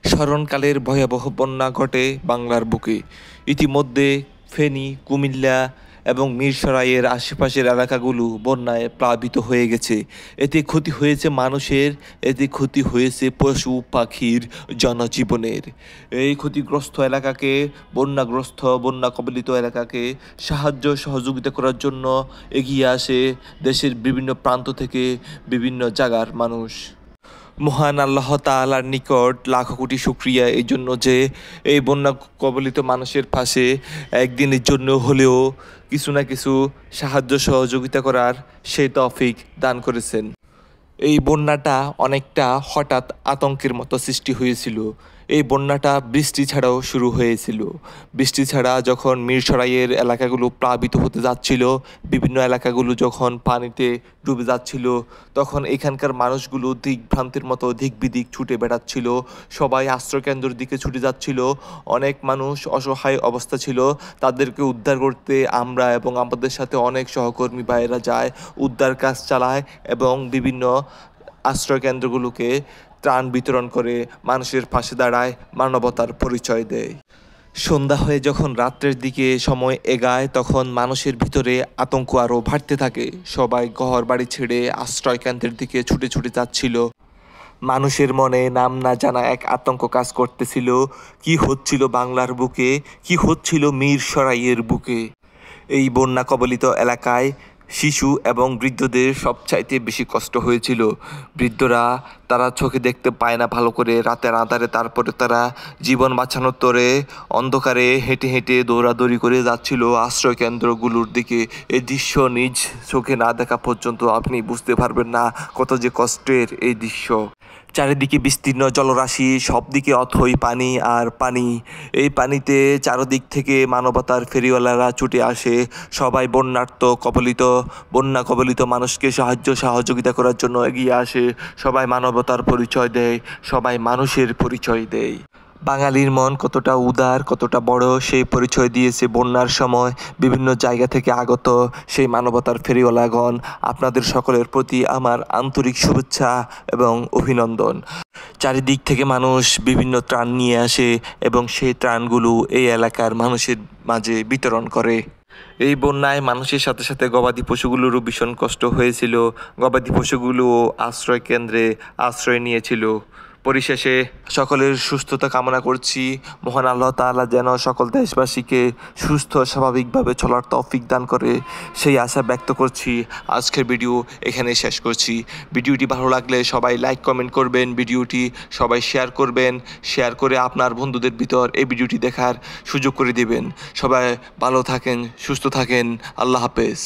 স্মরণকালের ভয়াবহ বন্যা ঘটে বাংলার বুকে। ইতিমধ্যে ফেনী, কুমিল্লা এবং মিরসরাইয়ের আশেপাশের এলাকাগুলো বন্যায় প্লাবিত হয়ে গেছে। এতে ক্ষতি হয়েছে মানুষের, এতে ক্ষতি হয়েছে পশু পাখির জনজীবনের। এই ক্ষতিগ্রস্ত এলাকাকে, বন্যা কবলিত এলাকাকে সাহায্য সহযোগিতা করার জন্য এগিয়ে আসে দেশের বিভিন্ন প্রান্ত থেকে বিভিন্ন জায়গার মানুষ। মহান আল্লাহ তাআলার নিকট লাখো কোটি শুকরিয়া এই জন্য যে এই বন্যা কবলিত মানুষের পাশে একদিনের জন্য হলেও কিছু না কিছু সাহায্য সহযোগিতা করার সেই তৌফিক দান করেছেন। এই বন্যাটা অনেকটা হঠাৎ আতঙ্কের মতো সৃষ্টি হয়েছিল। এই বন্যাটা বৃষ্টি ছাড়াও শুরু হয়েছিল। বৃষ্টি ছাড়া যখন মিরসরাইয়ের এলাকাগুলো প্লাবিত হতে যাচ্ছিল, বিভিন্ন এলাকাগুলো যখন পানিতে ডুবে যাচ্ছিল, তখন এখানকার মানুষগুলো দিকভ্রান্তির মতো দিক বিদিক ছুটে বেড়াচ্ছিল। সবাই আশ্রয়কেন্দ্রের দিকে ছুটে যাচ্ছিল। অনেক মানুষ অসহায় অবস্থা ছিল, তাদেরকে উদ্ধার করতে আমরা এবং আমাদের সাথে অনেক সহকর্মী ভাইয়েরা যায়, উদ্ধার কাজ চালায় এবং বিভিন্ন আশ্রয়কেন্দ্রগুলোকে ত্রাণ বিতরণ করে মানুষের পাশে দাঁড়ায়, মানবতার পরিচয় দেয়। সন্ধ্যা হয়ে যখন রাত্রের দিকে সময় এগায়, তখন মানুষের ভিতরে আতঙ্ক আরও বাড়তে থাকে। সবাই ঘর বাড়ি ছেড়ে আশ্রয়কেন্দ্রের দিকে ছুটে ছুটে যাচ্ছিল। মানুষের মনে নাম না জানা এক আতঙ্ক কাজ করতেছিল। কি হচ্ছিল বাংলার বুকে, কি হচ্ছিল মিরসরাইয়ের বুকে। এই বন্যা কবলিত এলাকায় শিশু এবং বৃদ্ধদের সবচাইতে বেশি কষ্ট হয়েছিল। বৃদ্ধরা তারা চোখে দেখতে পায় না ভালো করে, রাতের আঁধারে তারপরে তারা জীবন বাঁচানোর তরে অন্ধকারে হেঁটে হেঁটে দৌড়াদৌড়ি করে যাচ্ছিল আশ্রয়কেন্দ্রগুলোর দিকে। এই দৃশ্য নিজ চোখে না দেখা পর্যন্ত আপনি বুঝতে পারবেন না কত যে কষ্টের এই দৃশ্য। চারিদিকে বিস্তীর্ণ জলরাশি, সব দিকে অথই পানি আর পানি। এই পানিতে চারদিক থেকে মানবতার ফেরিওয়ালারা ছুটে আসে। সবাই বন্যা কবলিত মানুষকে সাহায্য সহযোগিতা করার জন্য এগিয়ে আসে। সবাই মানবতার পরিচয় দেয়, সবাই মানুষের পরিচয় দেয়। বাঙালির মন কতটা উদার, কতটা বড়, সেই পরিচয় দিয়েছে বন্যার সময় বিভিন্ন জায়গা থেকে আগত সেই মানবতার ফেরিওয়ালাগণ। আপনাদের সকলের প্রতি আমার আন্তরিক শুভেচ্ছা এবং অভিনন্দন। চারিদিক থেকে মানুষ বিভিন্ন ত্রাণ নিয়ে আসে এবং সেই ত্রাণগুলো এই এলাকার মানুষের মাঝে বিতরণ করে। এই বন্যায় মানুষের সাথে সাথে গবাদি পশুগুলোরও ভীষণ কষ্ট হয়েছিল। গবাদি পশুগুলোও আশ্রয় কেন্দ্রে আশ্রয় নিয়েছিল। পরিশেষে সকলের সুস্থতা কামনা করছি। মহান আল্লাহ তাআলা যেন সকল দেশবাসীকে সুস্থ স্বাভাবিকভাবে চলার তৌফিক দান করে, সেই আশা ব্যক্ত করছি। আজকের ভিডিও এখানে শেষ করছি। ভিডিওটি ভালো লাগলে সবাই লাইক কমেন্ট করবেন, ভিডিওটি সবাই শেয়ার করবেন, শেয়ার করে আপনার বন্ধুদের ভিতর এই ভিডিওটি দেখার সুযোগ করে দেবেন। সবাই ভালো থাকেন, সুস্থ থাকেন। আল্লাহ হাফেজ।